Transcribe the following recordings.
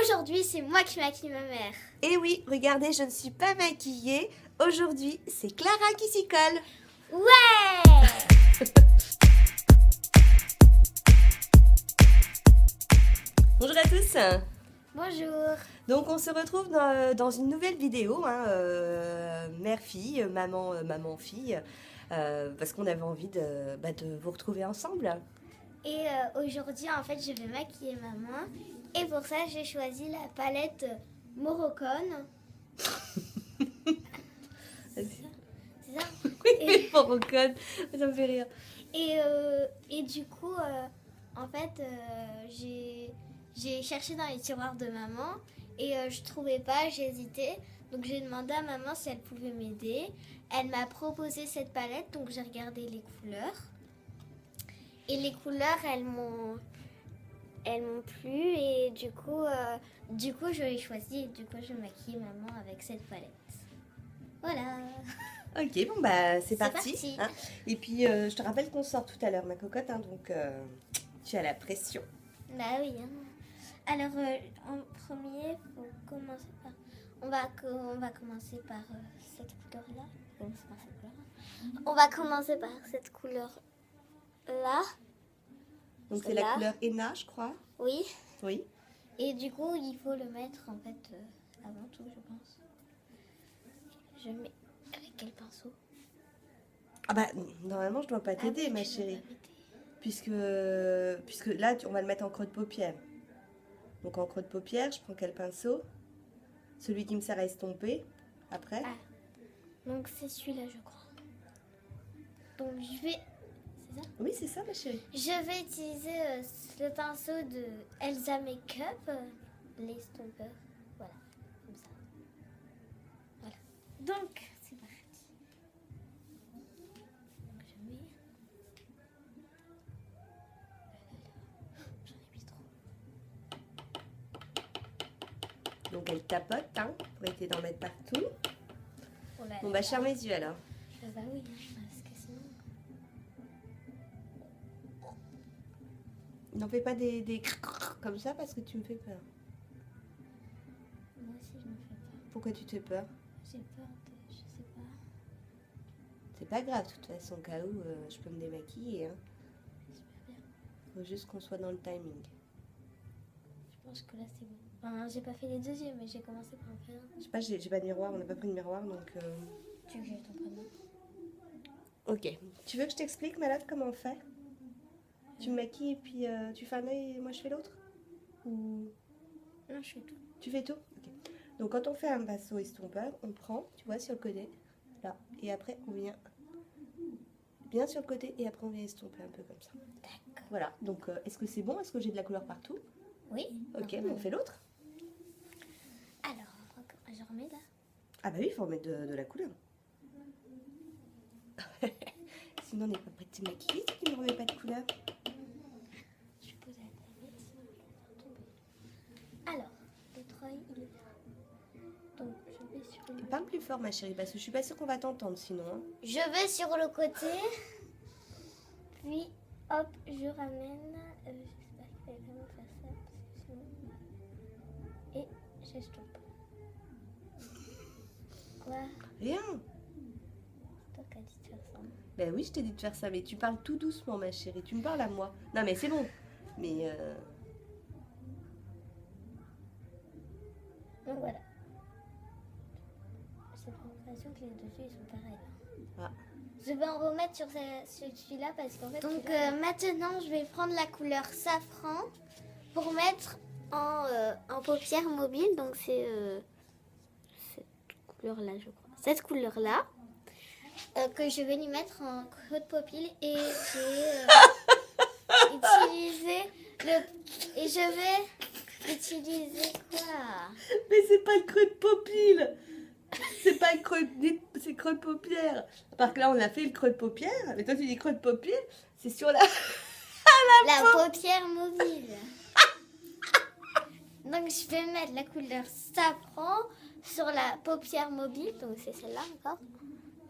Aujourd'hui, c'est moi qui maquille ma mère. Et oui, regardez, je ne suis pas maquillée. Aujourd'hui, c'est Clara qui s'y colle. Ouais. Bonjour à tous. Bonjour. Donc on se retrouve dans une nouvelle vidéo, mère-fille, maman-fille, parce qu'on avait envie de vous retrouver ensemble. Et aujourd'hui, en fait, je vais maquiller maman. Et pour ça, j'ai choisi la palette Moroccan. C'est ça? Oui, Moroccan, ça me fait rire. Et du coup, en fait, j'ai cherché dans les tiroirs de maman et je trouvais pas, j'hésitais. Donc j'ai demandé à maman si elle pouvait m'aider. Elle m'a proposé cette palette, donc j'ai regardé les couleurs. Et les couleurs, elles m'ont plu et du coup je l'ai choisi et du coup je maquille maman avec cette palette. Voilà. Ok, bon bah c'est parti. parti. Hein. Et puis je te rappelle qu'on sort tout à l'heure ma cocotte, hein, donc tu as la pression. Bah oui. Hein. Alors en premier, faut commencer par. On va commencer par cette couleur-là. On va commencer par cette couleur-là. Donc c'est la couleur henna, je crois. Oui. Oui. Et du coup, il faut le mettre en fait avant tout, je pense. Je mets avec quel pinceau? Ah bah normalement je dois pas t'aider ma chérie. Puisque là on va le mettre en creux de paupière. Donc en creux de paupière, je prends quel pinceau? Celui qui me sert à estomper. Après. Ah. Donc c'est celui-là, je crois. Donc je vais. C'est ça? Oui, c'est ça ma chérie. Je vais utiliser le pinceau de Elsa Makeup, l'estompeur. Voilà, comme ça. Voilà. Donc c'est parti. Donc je mets. J'en ai mis trop. Donc elle tapote, hein, pour éviter d'en mettre partout. Oh là Bon là. bah je ferme les yeux alors. Bah oui, parce que sinon. N'en fais pas des comme ça parce que tu me fais peur. Moi aussi je n'en fais pas. Pourquoi tu te fais peur? J'ai peur de. Je sais pas. C'est pas grave, de toute façon, au cas où je peux me démaquiller. Hein. J'espère bien. Faut juste qu'on soit dans le timing. Je pense que là c'est bon. Enfin, j'ai pas fait les deux yeux, mais j'ai commencé par en faire un. Je sais pas, j'ai pas de miroir, on n'a pas pris de miroir donc. Tu veux que je t'en prenne un? Ok. Tu veux que je t'explique, Malade, comment on fait? Tu me maquilles et puis tu fais un œil et moi je fais l'autre? Ou Non, je fais tout. tu fais tout? Ok. Donc quand on fait un pinceau estompeur, on prend, tu vois, sur le côté, là, et après on vient bien sur le côté et après on vient estomper un peu comme ça. D'accord. Voilà. Donc est-ce que c'est bon? Est-ce que j'ai de la couleur partout? Oui. Ok, on fait l'autre. Alors, je remets là. Ah bah oui, il faut remettre de la couleur. Sinon on n'est pas prêt de te maquiller si tu ne remets pas de couleur. Je vais poser la tablette, sinon je vais faire tomber. Alors, l'autre œil, il est là. Donc, je vais sur le... Parle plus fort ma chérie parce que je suis pas sûre qu'on va t'entendre sinon. Hein. Je vais sur le côté. Puis, hop, je ramène. J'espère qu'il va vraiment faire ça. Parce que sinon... Et j'estompe. Quoi? Rien. C'est toi qui as dit de faire ça. Ben oui, je t'ai dit de faire ça, mais tu parles tout doucement ma chérie. Tu me parles à moi. Non mais c'est bon. Mais Donc voilà. J'ai l'impression que les deux yeux ils sont pareils. Ah. Je vais en remettre sur celui-là parce qu'en fait. Donc maintenant je vais prendre la couleur safran pour mettre en paupière mobile. Donc c'est cette couleur là je crois. Cette couleur là que je vais lui mettre en creux de paupière et j'ai utilisé et je vais utiliser quoi? Mais c'est pas le creux de paupière. C'est pas le creux c'est creux de paupière. À part que là on a fait le creux de paupière. Mais toi tu dis creux de paupière, c'est sur la La paupière mobile. Donc je vais mettre la couleur safran sur la paupière mobile. Donc c'est celle-là encore.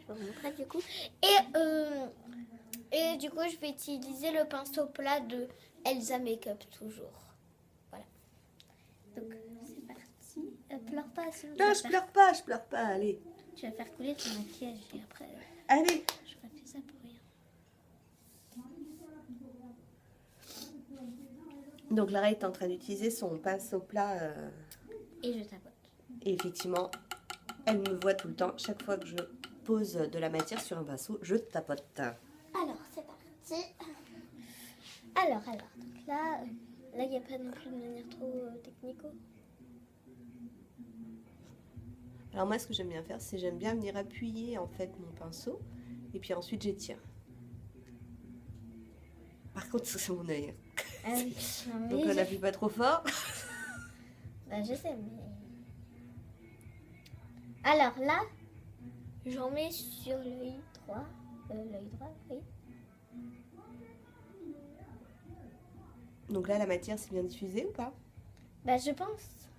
Je vais vous montrer du coup. Et du coup je vais utiliser le pinceau plat de Elsa Makeup toujours. Voilà. Donc pas, sinon Non, je pleure pas, allez. tu vas faire couler ton maquillage et après, Allez. j'aurais fait ça pour rien. Donc Lara est en train d'utiliser son pinceau plat. Et je tapote. Et effectivement, elle me voit tout le temps. Chaque fois que je pose de la matière sur un pinceau, je tapote. Alors, c'est parti. Alors, donc là, il n'y a pas non plus de manière trop technico. Alors moi, ce que j'aime bien faire, c'est j'aime bien venir appuyer en fait mon pinceau. Et puis ensuite, j'étire. Par contre, ça c'est mon œil. Ah oui, non, mais Donc on n'appuie pas trop fort. bah, je sais, mais... Alors là, j'en mets sur l'œil droit. L'œil droit, oui. Donc là, la matière s'est bien diffusée ou pas? Bah, je pense.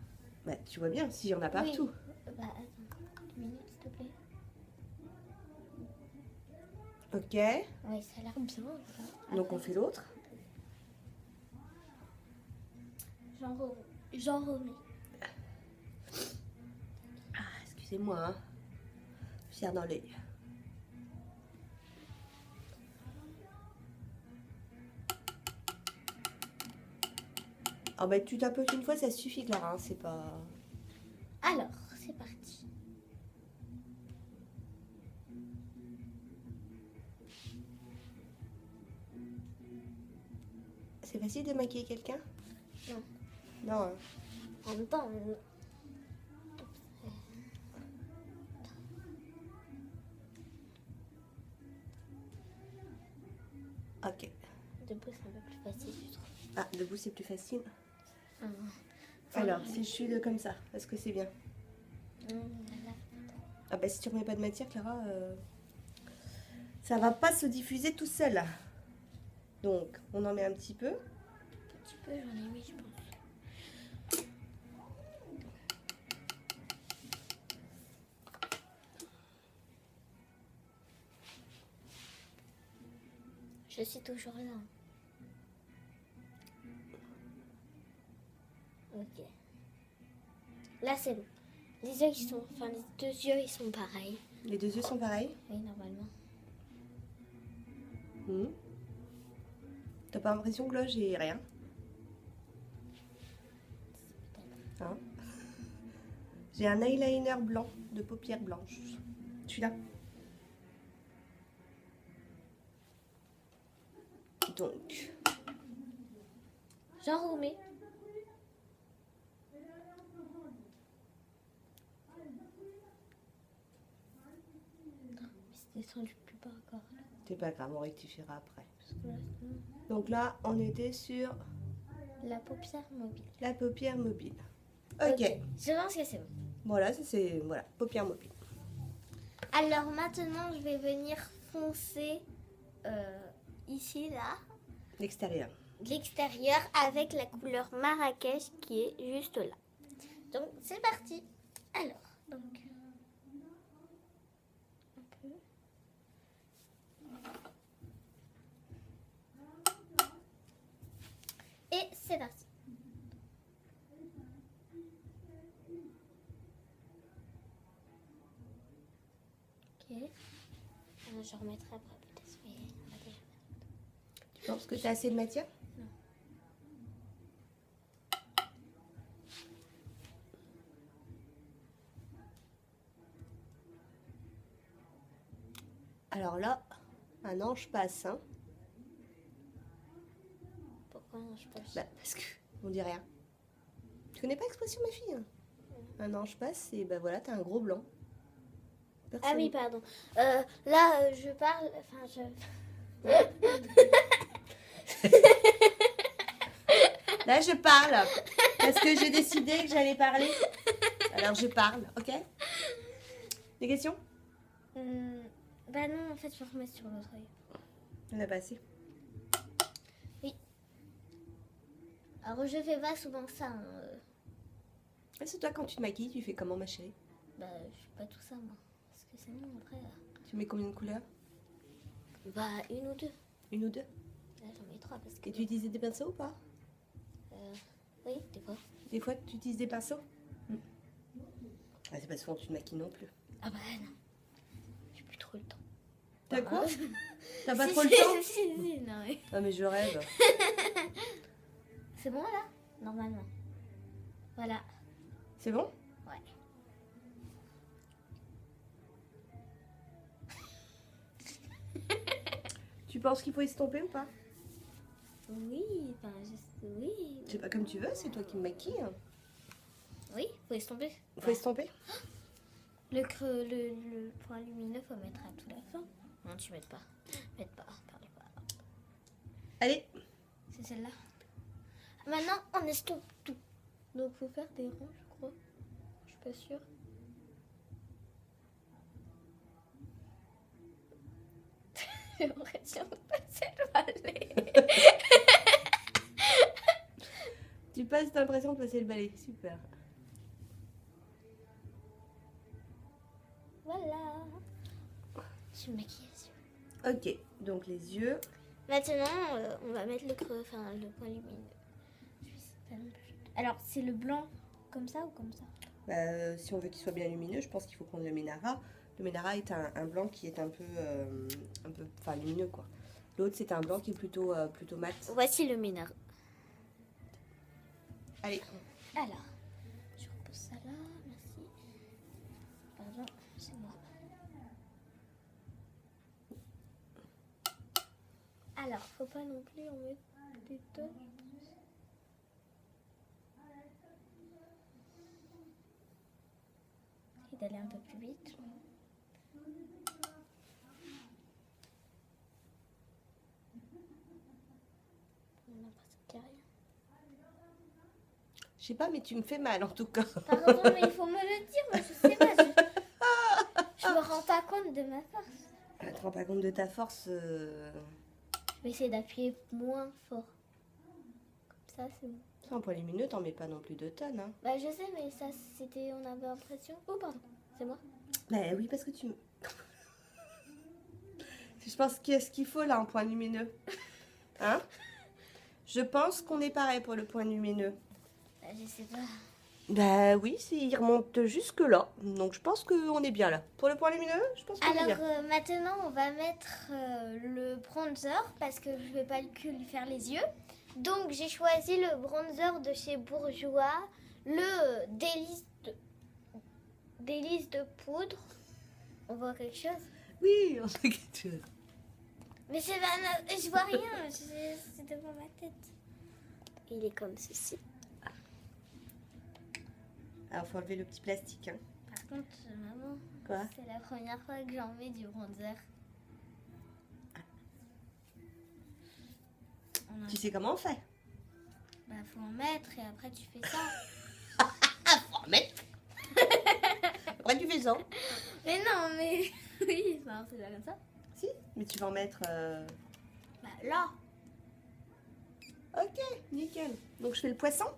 Bah, tu vois bien, s'il y en a partout. Oui. Bah, attends, 1 minute, s'il te plaît. Ok. Oui, ça a l'air bien. Ça. Donc on fait l'autre. J'en remets. Ah, excusez-moi. Hein. Fière dans l'œil. Ah bah tu tapotes une fois, ça suffit Clara, hein, c'est pas... Alors, c'est parti. C'est facile de maquiller quelqu'un? Non. Non, hein. En même temps, Ok. debout, c'est un peu plus facile, je trouve. Ah, debout c'est plus facile. Enfin, Alors, si je suis comme ça, est-ce que c'est bien? là. Ah bah si tu remets pas de matière Clara, ça va pas se diffuser tout seul. Donc, on en met un petit peu. Un petit peu, j'en ai mis, je pense. Je suis toujours là. Ok. Là, c'est bon. Les yeux, les 2 yeux, ils sont pareils. Les 2 yeux sont pareils. Oui, normalement. T'as pas l'impression que là j'ai rien? Hein? J'ai un eyeliner blanc de paupières blanches. Celui-là. Donc, J'en remets. C'est descendu plus bas encore. c'est pas grave, on rectifiera après. Parce que là, Donc là, on était sur la paupière mobile. la paupière mobile. Ok. Je pense que c'est bon. Voilà, ça c'est voilà, paupière mobile. Alors maintenant, je vais venir foncer ici, là, L'extérieur. l'extérieur avec la couleur Marrakech qui est juste là. Donc, c'est parti. Alors, donc, un peu. Et c'est parti. Ok. Je remettrai après peut-être, mais on va déjà mettre. Tu penses que tu as assez de matière? Non. Alors là, un ange passe, hein? Pourquoi non, je pense. Bah, parce que on dit rien. Tu connais pas l'expression, ma fille? Un ange passe et bah voilà, t'as un gros blanc. Personne. Ah oui, pardon. Là, je parle. Enfin, je. Là, je parle. Parce que j'ai décidé que j'allais parler. Alors, je parle, ok? Des questions? Bah non, en fait, je vais remettre sur l'autre œil. On a pas assez. Alors, je fais pas souvent ça. Hein. Ah, c'est toi, quand tu te maquilles, tu fais comment, ma chérie? Bah, je fais pas tout ça, moi. Parce que sinon, après. Tu mets combien de couleurs? Bah, 1 ou 2. Une ou deux? Là, j'en mets 3 parce que. Et tu utilises des pinceaux ou pas? Oui, des fois. Des fois, tu utilises des pinceaux? Ah, c'est pas souvent que tu te maquilles non plus. Ah bah non. J'ai plus trop le temps. T'as quoi? Ah. T'as pas Si, trop le si, temps? si, non, mais... Ah mais je rêve. C'est bon là? Normalement. Voilà. C'est bon? Ouais. Tu penses qu'il faut estomper ou pas? Oui, enfin, oui. C'est pas comme tu veux, c'est toi qui me maquilles. Oui, faut estomper. Faut estomper? Le creux, le point lumineux, faut mettre à tout la fin. Non, tu mets pas. Mets pas, parle pas. Allez. C'est celle-là. Maintenant, on estompe tout. Donc, faut faire des ronds, je crois. Je suis pas sûre. J'ai l'impression de passer le balai. Tu passes, t'as l'impression de passer le balai. Super. Voilà. Je me maquille les yeux. Ok, donc les yeux. Maintenant, on va mettre le creux, enfin le point lumineux. Je sais pas non plus. Alors, c'est le blanc comme ça ou comme ça? Si on veut qu'il soit bien lumineux, je pense qu'il faut prendre le Ménara. Le Ménara est un blanc qui est un peu enfin, lumineux quoi. L'autre c'est un blanc qui est plutôt mat. Voici le mineur. Allez. Alors, je repose ça là, merci. Pardon, c'est moi. Alors, faut pas non plus en mettre des tonnes. Et d'aller un peu plus vite. On a presque rien. Je sais pas, mais tu me fais mal en tout cas. Pardon, mais il faut me le dire, moi je sais pas. Je me rends pas compte de ma force. Tu te rends pas compte de ta force. Je vais essayer d'appuyer moins fort. Comme ça, c'est bon. Un point lumineux, t'en mets pas non plus 2 tonnes. Hein. Bah, je sais, mais ça, c'était. On avait l'impression. Oh, pardon, c'est moi. Bah oui, parce que tu me. Je pense qu'est-ce qu'il faut là en point lumineux. Hein? Je pense qu'on est pareil pour le point lumineux. Bah, je sais pas. Bah oui, il remonte jusque là. Donc je pense qu'on est bien là. Pour le point lumineux, je pense qu'on est Alors, bien. maintenant, on va mettre le bronzer parce que je vais pas lui faire les yeux. Donc, j'ai choisi le bronzer de chez Bourjois, le délice de poudre. On voit quelque chose? Oui, on fait quelque chose. Mais c'est pas, je vois rien, c'est devant ma tête. Il est comme ceci. Alors faut enlever le petit plastique. Hein. Par contre, maman, Quoi? c'est la première fois que j'en mets du bronzer. Tu sais comment on fait? Bah, faut en mettre et après tu fais ça. Faut en mettre. Après tu fais ça. Mais non, mais oui, enfin, c'est pas comme ça. Si, mais tu vas en mettre... Bah, là. Ok, nickel. Donc je fais le poisson.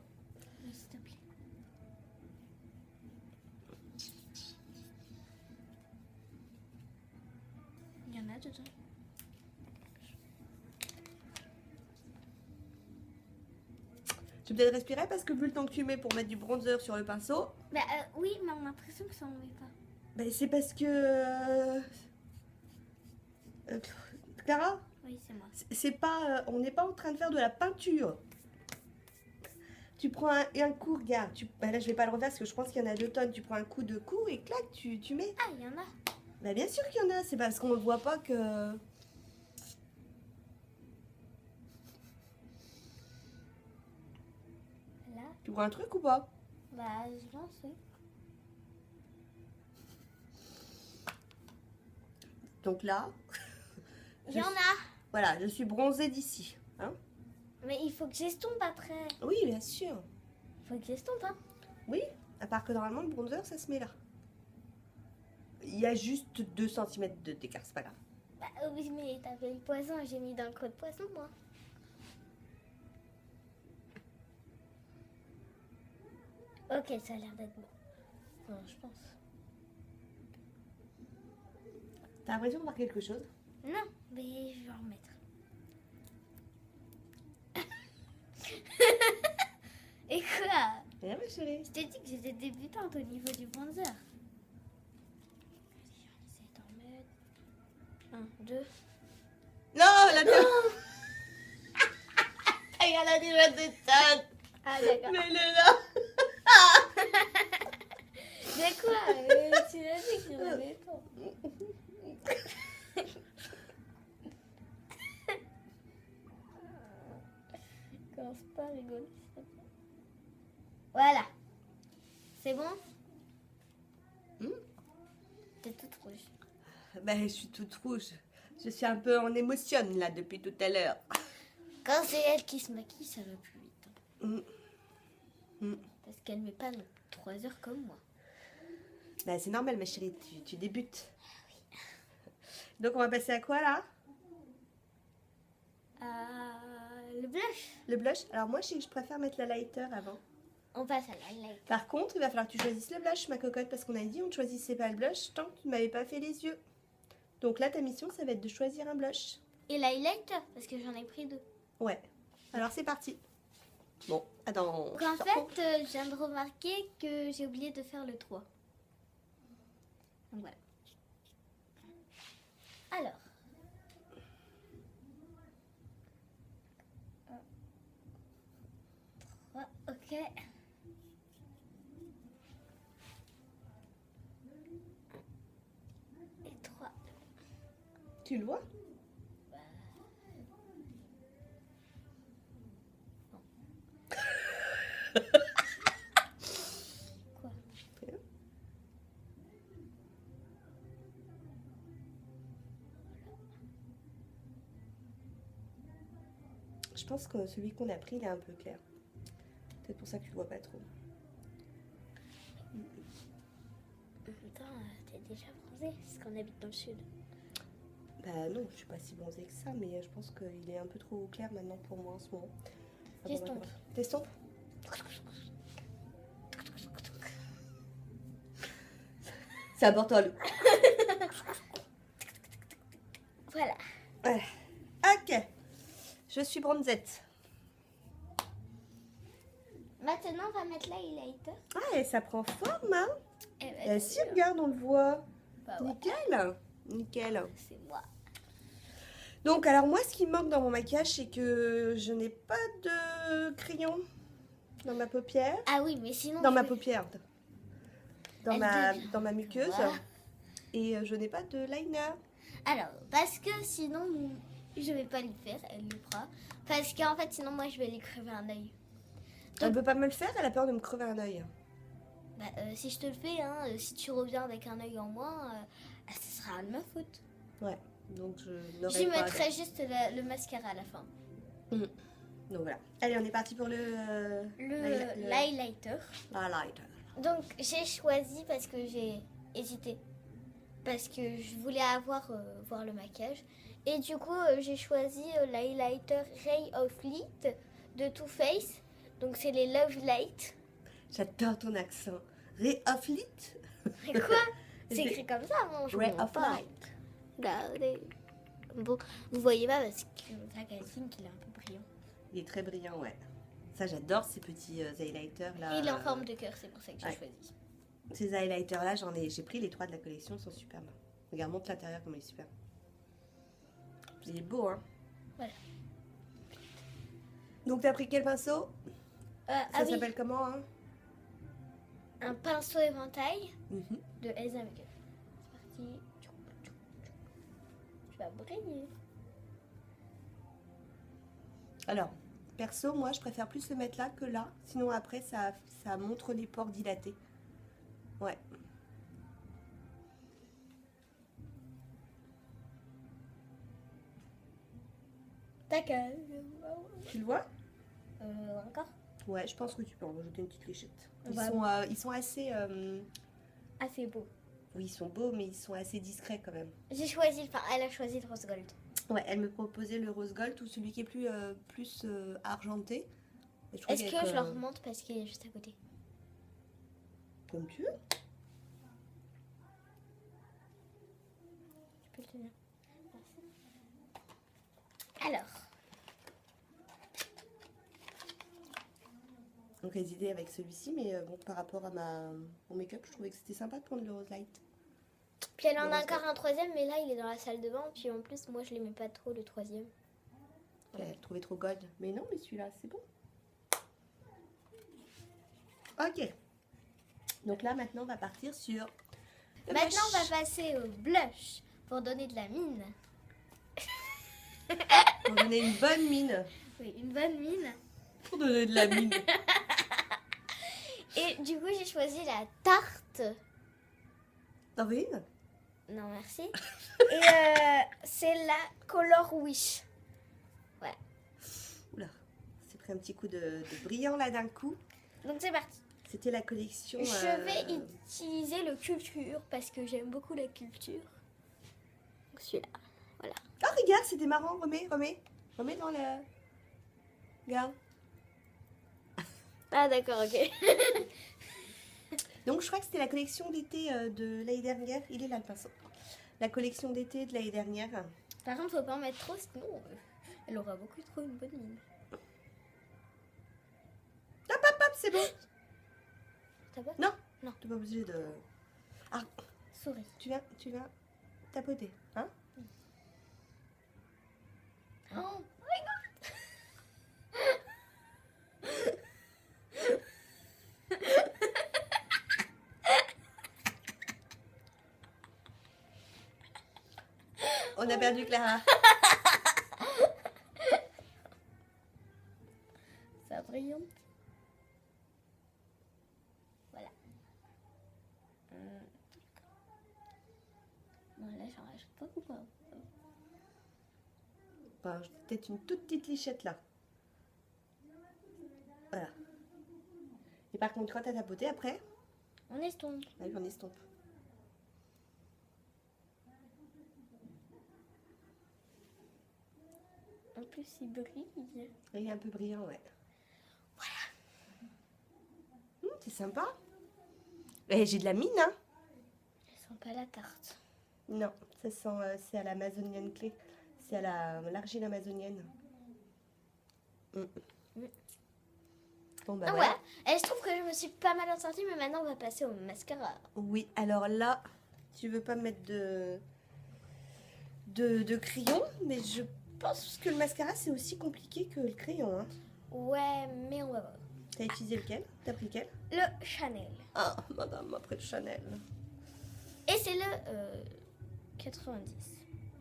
Oui, s'il te plaît. Il y en a dedans. Tu peux peut-être respirer parce que vu le temps que tu mets pour mettre du bronzer sur le pinceau... Bah, oui, mais on a l'impression que ça en met pas. Bah, c'est parce que... Clara, Oui, c'est moi. c'est pas, on n'est pas en train de faire de la peinture. Tu prends un coup, regarde. Bah là, je vais pas le refaire parce que je pense qu'il y en a 2 tonnes. Tu prends un coup de coup et clac, tu mets. Ah, il y en a. Bah bien sûr qu'il y en a. C'est parce qu'on ne voit pas que... Là. Tu vois un truc ou pas? Bah, je pense, oui. Donc là... Il y en a. Voilà, je suis bronzée d'ici. Hein? Mais il faut que j'estompe après. Oui, bien sûr. Il faut que j'estompe, hein. Oui, à part que normalement, le bronzer, ça se met là. Il y a juste 2 cm d'écart, c'est pas grave. Bah oui, mais t'as fait le poisson, j'ai mis dans le creux de poisson, moi. Ok, ça a l'air d'être bon. Non, je pense. T'as l'impression de voir quelque chose? Non, mais je vais en remettre. Et quoi? Rien, ma chérie. Je t'ai dit que j'étais débutante au niveau du bronzer. Vas-y, on essaie d'en mettre. 1, 2. Non, la tête. Elle a déjà des têtes. Ah, d'accord. Mais elle est là. Mais quoi tu m'as dit qu'il y en avait pas. Commence pas à rigoler. Voilà. C'est bon? T'es toute rouge. Ben, je suis toute rouge. Je suis un peu en émotion là depuis tout à l'heure. Quand c'est elle qui se maquille, ça va plus vite. Mm. Parce qu'elle met pas 3 heures comme moi. Ben, c'est normal, ma chérie, tu débutes. Donc, on va passer à quoi là? Le blush. Le blush. Alors, moi, je préfère mettre la lighter avant. On passe à l'highlight. Par contre, il va falloir que tu choisisses le blush, ma cocotte, parce qu'on a dit on ne choisissait pas le blush tant que tu ne m'avais pas fait les yeux. Donc là, ta mission, ça va être de choisir un blush. Et l'highlighter, parce que j'en ai pris 2. Ouais. Alors, c'est parti. Bon, attends. Donc en fait, je viens de remarquer que j'ai oublié de faire le 3. Donc voilà. Alors. 1, 3, ok. Et 3. Tu le vois? Quoi? Je pense que celui qu'on a pris, il est un peu clair. C'est pour ça que tu le vois pas trop. Attends, t'es déjà bronzée, parce qu'on habite dans le sud. Bah non, je suis pas si bronzée que ça, mais je pense qu'il est un peu trop clair maintenant pour moi en ce moment. J'estompe. T'estompes? C'est important. Voilà. Ouais. Ok. Je suis bronzette. Maintenant, on va mettre l'highlighter. Ah, et ça prend forme, hein? Eh ben, Et si, regarde, on le voit. bah ouais, Nickel. Nickel. c'est moi. Donc, alors moi, ce qui me manque dans mon maquillage, c'est que je n'ai pas de crayon dans ma paupière. Ah oui, mais sinon... Dans je ma vais- paupière. Dans Elle ma, devient- dans ma muqueuse. Voilà. Et je n'ai pas de liner. Alors, parce que sinon, je vais pas le faire, elle le fera. Parce qu'en fait, sinon, moi, je vais lui crever un œil. Elle peut pas me le faire, elle a peur de me crever un œil. Bah, si je te le fais, hein, si tu reviens avec un œil en moins, ce sera de ma faute. Ouais, donc je n'aurai J'y pas... mettrai juste le mascara à la fin. Donc voilà. Allez, on est parti pour L'highlighter. highlighter. Donc, j'ai choisi parce que j'ai hésité. Parce que je voulais voir le maquillage. Et du coup, j'ai choisi l'highlighter Ray of Light de Too Faced. Donc, c'est les Love Light. J'adore ton accent. Ray of Light. Quoi? C'est écrit comme ça, mon Ray of Light. Regardez. Bon, vous voyez pas parce que magazine qu'il est un peu brillant. Il est très brillant, ouais. Ça, j'adore ces petits highlighters là. Et il est en forme de cœur, c'est pour ça que j'ai ouais. choisi. Ces highlighters là, j'ai pris les 3 de la collection, ils sont superbes. Regarde, montre l'intérieur comme il est super. Il est beau, hein. Voilà. Donc t'as pris quel pinceau? Ça Ah oui, s'appelle comment, hein? un pinceau éventail Mhm. de Elsa Makeup. C'est parti. Tu vas briller. Alors, perso, moi, je préfère plus le mettre là que là. Sinon, après, ça montre les pores dilatés. Ouais. D'accord. Tu le vois? Encore? Ouais, je pense que tu peux en rajouter une petite léchette. Bah, Ils sont assez... Ah, c'est beau. Oui, ils sont beaux, mais ils sont assez discrets quand même. J'ai choisi, enfin, elle a choisi le rose gold. Ouais, elle me proposait le rose gold ou celui qui est plus argenté. Et je trouve Est-ce que qu'avec, je leur montre parce qu'il est juste à côté? Comme tu veux. Tu peux le tenir. Merci. Alors, mauvaises idées avec celui-ci, mais bon, par rapport à mon make-up, je trouvais que c'était sympa de prendre le Rose Light. Puis elle en a encore un troisième, mais là il est dans la salle de bain. Puis en plus, moi je l'aimais pas trop le troisième. Elle trouvait trop gold. Mais non, mais celui-là, c'est bon. Ok. Donc là, maintenant, on va partir sur... le Maintenant, on blush. va passer au blush pour donner de la mine. Pour donner une bonne mine. Oui, une bonne mine. Pour donner de la mine. Et du coup, j'ai choisi la Tarte. T'en veux une? Non, merci. Et c'est la Color Wish. Ouais. Oula, c'est pris un petit coup de brillant là d'un coup. Donc c'est parti. C'était la collection... Je vais utiliser le culture parce que j'aime beaucoup la culture. Donc celui-là. Voilà. Oh, regarde, c'était marrant. Remets dans le... Regarde. Ah d'accord, ok. Donc, je crois que c'était la collection d'été de l'année dernière. Il est là, le pinceau. La collection d'été de l'année dernière. Par contre, faut pas en mettre trop, sinon elle aura beaucoup trop une bonne mine. Hop, hop, hop, c'est bon. T'as pas? Non. Non. T'es pas obligé de... Ah, Souris. tu viens tapoter, hein? Oh my god. On a perdu Clara. Ça brillante. Voilà. Non, là, j'en rajoute pas ou pas? Enfin, peut-être une toute petite lichette là. Voilà. Et par contre, quand t'as tapoté après, On estompe. là, on estompe. En plus, il brille. Il est un peu brillant, ouais. Voilà. C'est sympa. Et j'ai de la mine, hein? Je sens pas la tarte. Non, ça sent, c'est à l'amazonienne clé. C'est à l'argile amazonienne. Bon, bah Ah voilà. ouais. Et je trouve que je me suis pas mal en sortie, mais maintenant on va passer au mascara. Oui, alors là, tu veux pas me mettre de crayon, mais je pense que le mascara, c'est aussi compliqué que le crayon, hein. Ouais, mais on va voir. T'as utilisé lequel? T'as pris quel? Le Chanel. Ah, madame m'a pris le Chanel. Et c'est le 90.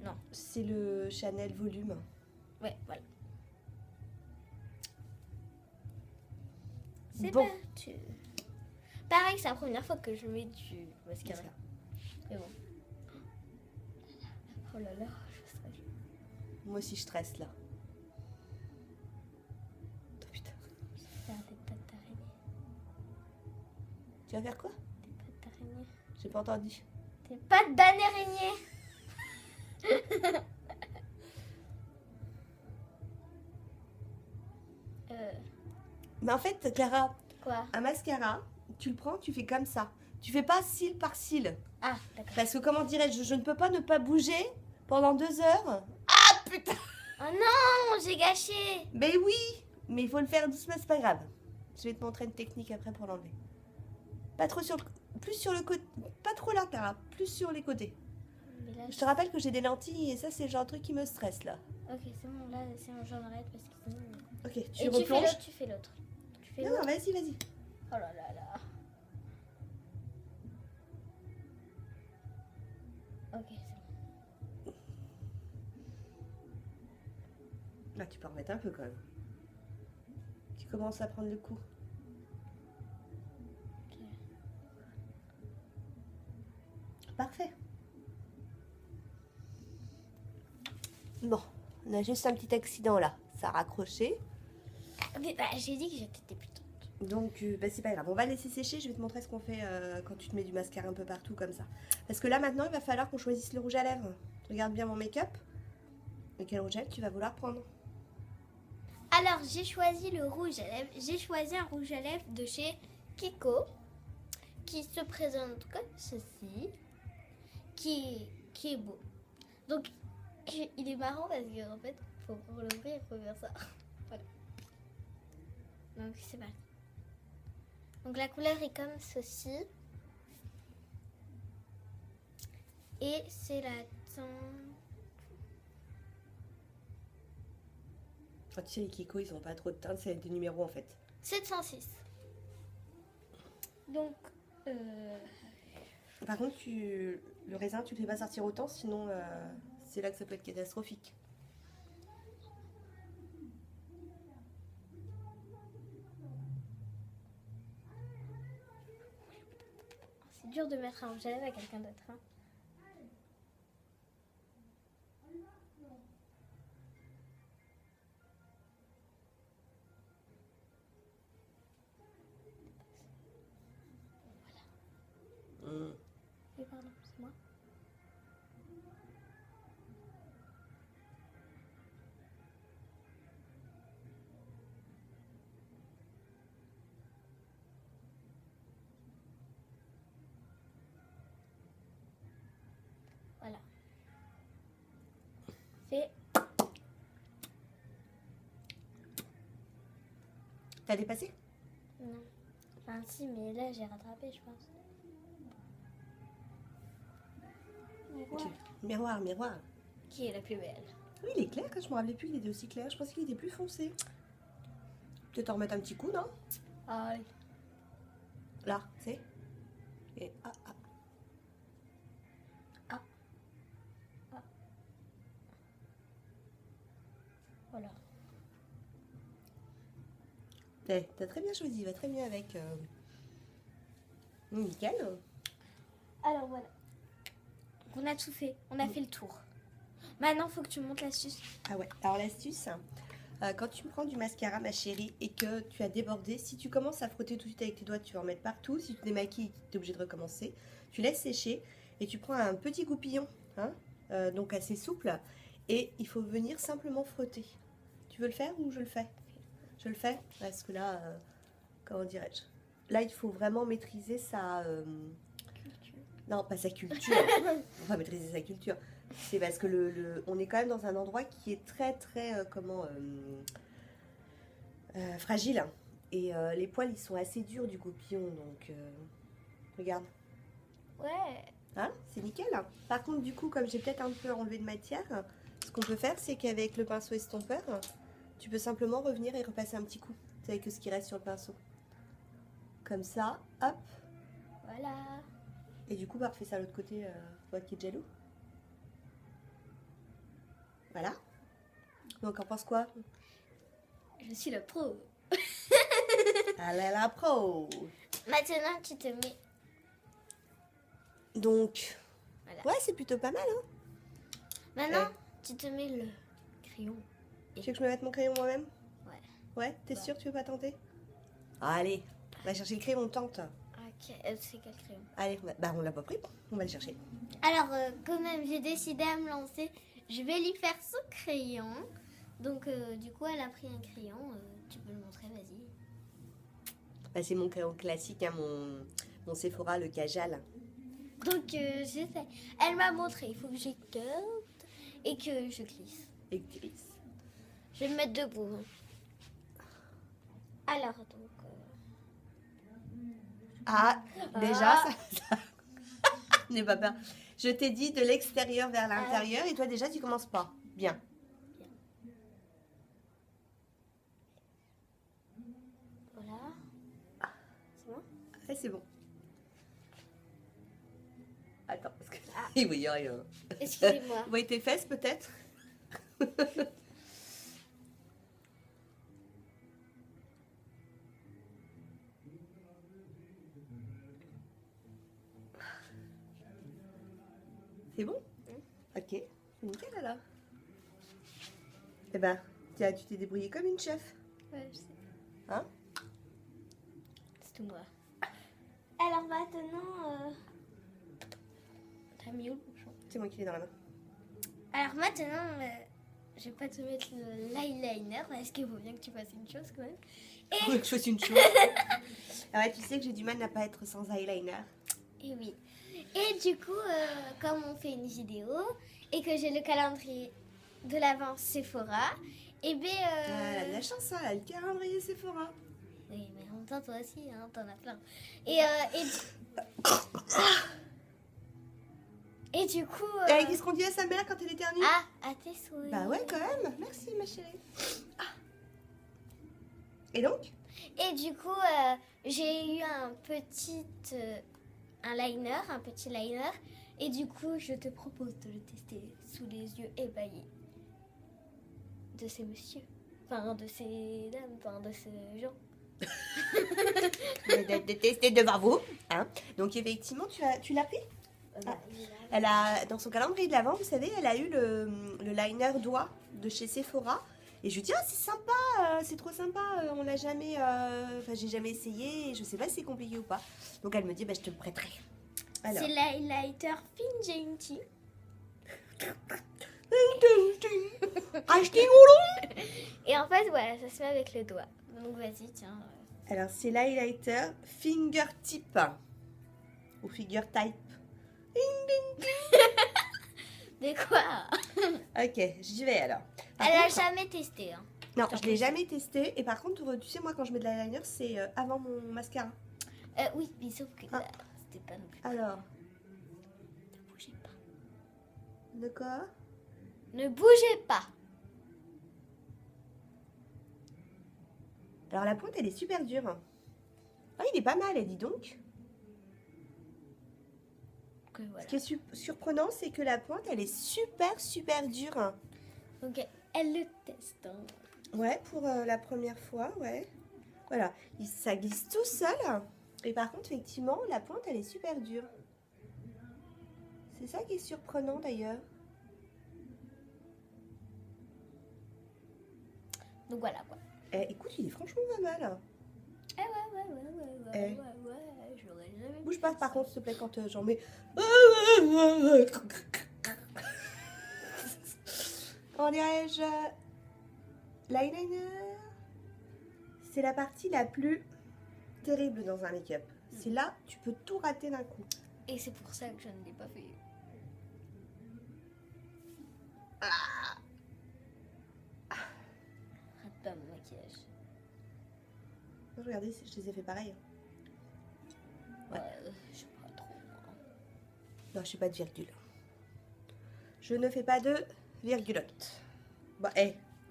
Non. C'est le Chanel volume. Ouais, voilà. C'est Bon. parti. Pareil, c'est la première fois que je mets du mascara. Mascara. Mais bon. Oh là là, je stresse. Moi aussi, je stresse là. Oh, putain. Je vais faire des pattes d'araignée. Tu vas faire quoi? Des pattes d'araignée. J'ai pas entendu. Des pattes d'araignée. Mais en fait, Clara, Quoi? un mascara, tu le prends, tu fais comme ça. Tu fais pas cil par cil. Ah, d'accord. Parce que comment dirais-je, je ne peux pas ne pas bouger pendant 2 heures. Ah putain! Oh non, j'ai gâché. Mais oui! Mais il faut le faire doucement, c'est pas grave. Je vais te montrer une technique après pour l'enlever. Pas trop sur le... Plus sur le côté... Pas trop là, Clara. Plus sur les côtés. Mais là, Je te rappelle que j'ai des lentilles et ça, c'est le genre de truc qui me stresse, là. ok, c'est bon, là, c'est bon, j'en arrête parce que sinon... Ok, tu Et tu fais replonges. l'autre, tu fais l'autre. Tu fais Non, l'autre. non, vas-y, vas-y. Oh là là là. Ok, c'est bon. Là, tu peux en remettre un peu quand même. Tu commences à prendre le coup. Ok. Parfait. Bon, on a juste un petit accident là. Ça a raccroché. Mais bah, j'ai dit que j'étais débutante. Donc, bah, c'est pas grave. On va laisser sécher. Je vais te montrer ce qu'on fait quand tu te mets du mascara un peu partout comme ça. Parce que là, maintenant, il va falloir qu'on choisisse le rouge à lèvres. Regarde bien mon make-up. Et quel rouge à lèvres tu vas vouloir prendre? Alors, j'ai choisi le rouge à lèvres. J'ai choisi un rouge à lèvres de chez Kiko. Qui se présente comme ceci. Qui est beau. Donc, il est marrant parce qu'en fait, pour l'ouvrir, il faut faire ça. Voilà. Donc, c'est parti. Donc la couleur est comme ceci. Et c'est la teinte... Oh, tu sais, les Kiko, ils ont pas trop de teintes, c'est des numéros en fait. 706. Donc, Par contre, le raisin, tu le fais pas sortir autant, sinon c'est là que ça peut être catastrophique. c'est dur de mettre un rouge à lèvres à quelqu'un d'autre. Hein. Oui, pardon, c'est moi. Voilà. Fait. T'as dépassé? Non. Enfin, si, mais là, j'ai rattrapé, je pense. Ok. Miroir, miroir. Qui est la plus belle? Oui, il est clair, quand je me rappelais plus qu'il était aussi clair. Je pensais qu'il était plus foncé. Peut-être en remettre un petit coup, non? Ah, Là, tu sais. Et voilà. T'as très bien choisi, il va très bien avec. Nickel. Alors voilà. On a tout fait. On a fait le tour. Maintenant, il faut que tu montes l'astuce. Ah ouais, alors l'astuce, quand tu prends du mascara, ma chérie, et que tu as débordé, si tu commences à frotter tout de suite avec tes doigts, tu vas en mettre partout. Si tu démaquilles, tu es obligé de recommencer. Tu laisses sécher et tu prends un petit goupillon, hein, donc assez souple, et il faut venir simplement frotter. Tu veux le faire ou je le fais? Je le fais parce que là, comment dirais-je? Là, il faut vraiment maîtriser sa... Non, pas sa culture. On va maîtriser sa culture. C'est parce que on est quand même dans un endroit qui est très très fragile. Et les poils ils sont assez durs du goupillon. Donc regarde. Ouais. Hein, c'est nickel. Par contre du coup comme j'ai peut-être un peu enlevé de matière, ce qu'on peut faire c'est qu'avec le pinceau estompeur, tu peux simplement revenir et repasser un petit coup. C'est avec ce qui reste sur le pinceau. Comme ça, hop. Voilà. Et du coup, bah, refais ça à l'autre côté, toi qui es jaloux. Voilà. Donc, on pense quoi? Je suis le pro. Allez, la pro. Maintenant, tu te mets... Donc, Voilà. ouais, c'est plutôt pas mal, hein. Maintenant, tu te mets le crayon. Tu veux que je me mette mon crayon moi-même? Ouais. Ouais, t'es sûre que tu veux pas tenter? Allez, on va chercher le crayon, on tente. Ok, c'est quel crayon? Allez, on l'a pas pris, on va le chercher. Alors, quand même, j'ai décidé à me lancer. Je vais lui faire son crayon. Donc, du coup, elle a pris un crayon. Tu peux le montrer, vas-y. Bah, c'est mon crayon classique, hein, mon Sephora, le Kajal. Donc, j'ai fait. Elle m'a montré. Il faut que j'écarte et que je glisse. Et glisse. Je vais me mettre debout. Alors, donc... Ah, déjà, ça... N'aie pas peur. Je t'ai dit de l'extérieur vers l'intérieur et toi déjà tu commences pas. Bien. Voilà. C'est bon? Ouais, c'est bon. Attends, parce que... Il voyait rien. Excusez-moi. Vous voyez tes fesses peut-être? C'est bon? Ok, nickel alors. Eh ben, tiens, tu t'es débrouillée comme une chef. Ouais, je sais. Hein? C'est tout moi. Alors maintenant... T'as mis où le bouchon? C'est moi qui l'ai dans la main. Alors maintenant, je vais pas te mettre l'eyeliner parce qu'il faut bien que tu fasses une chose quand même. Faut que je fasse une chose. Ah ouais, tu sais que j'ai du mal à pas être sans eyeliner. Et oui. Et du coup, comme on fait une vidéo et que j'ai le calendrier de l'avant Sephora, et bien... Ah, elle a de la chance, hein, elle a le calendrier Sephora. Oui, mais on même temps, toi aussi, hein, t'en as plein. Et du coup... Qu'est-ce qu'on dit à sa mère quand elle éternue? à tes souhaits. Bah ouais, quand même. Merci, ma chérie. Et donc? Et du coup, j'ai eu un petit liner. Et du coup, je te propose de le tester sous les yeux ébahis de ces messieurs. Enfin, de ces dames, enfin, de ces gens. De tester devant vous. Hein. Donc, effectivement, tu l'as pris? Elle a, dans son calendrier de l'Avent, vous savez, elle a eu le liner doigt de chez Sephora. Et je lui dis, c'est sympa, c'est trop sympa, on l'a jamais, j'ai jamais essayé, je sais pas si c'est compliqué ou pas. Donc elle me dit, je te le prêterai. Alors. C'est l'highlighter Fin Gentil. Et en fait, voilà, ça se fait avec le doigt. Donc vas-y, tiens. Alors c'est l'highlighter Fingertip. Ou Fingertype. Mais quoi? Ok, j'y vais alors. Elle a jamais testé. Hein. Non, je l'ai jamais testé. Et par contre, tu sais, moi, quand je mets de l'eyeliner, c'est avant mon mascara. Oui, mais sauf que là, c'était pas non plus. Alors. Ne bougez pas. De quoi? Ne bougez pas. Alors la pointe, elle est super dure. Ah, il est pas mal, dis donc. Voilà. Ce qui est surprenant, c'est que la pointe, elle est super dure. Donc, elle le teste. Hein. Ouais, pour la première fois, ouais. Voilà, ça glisse tout seul. Et par contre, effectivement, la pointe, elle est super dure. C'est ça qui est surprenant, d'ailleurs. Donc, voilà, quoi. Écoute, il est franchement pas mal. Ouais, j'aurais jamais... Bouge pas, par contre, s'il te plaît, quand j'en mets... Comment dirais-je? L'eyeliner, c'est la partie la plus terrible dans un make-up. C'est là, tu peux tout rater d'un coup. Et c'est pour ça que je ne l'ai pas fait. Rate pas mon maquillage. Regardez, je les ai fait pareil. Ouais, je sais pas trop. Non, je fais pas de virgule. Je ne fais pas de virgulote. Bon,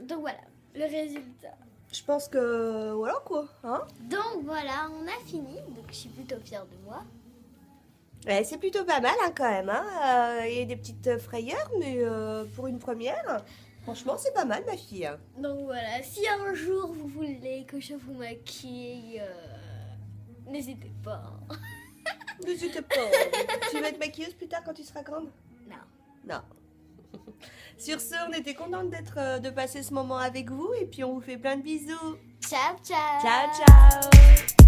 Donc voilà, le résultat. Je pense que voilà quoi. Hein, donc voilà, on a fini. Donc je suis plutôt fière de moi. ouais, c'est plutôt pas mal hein, quand même. Hein. Il y a des petites frayeurs, mais pour une première, franchement, c'est pas mal ma fille. Donc voilà, si un jour vous voulez que je vous maquille, n'hésitez pas. N'hésitez pas. Tu vas être maquilleuse plus tard quand tu seras grande? Non. Non. Sur ce, on était contente de passer ce moment avec vous et puis on vous fait plein de bisous. Ciao, ciao. Ciao, ciao.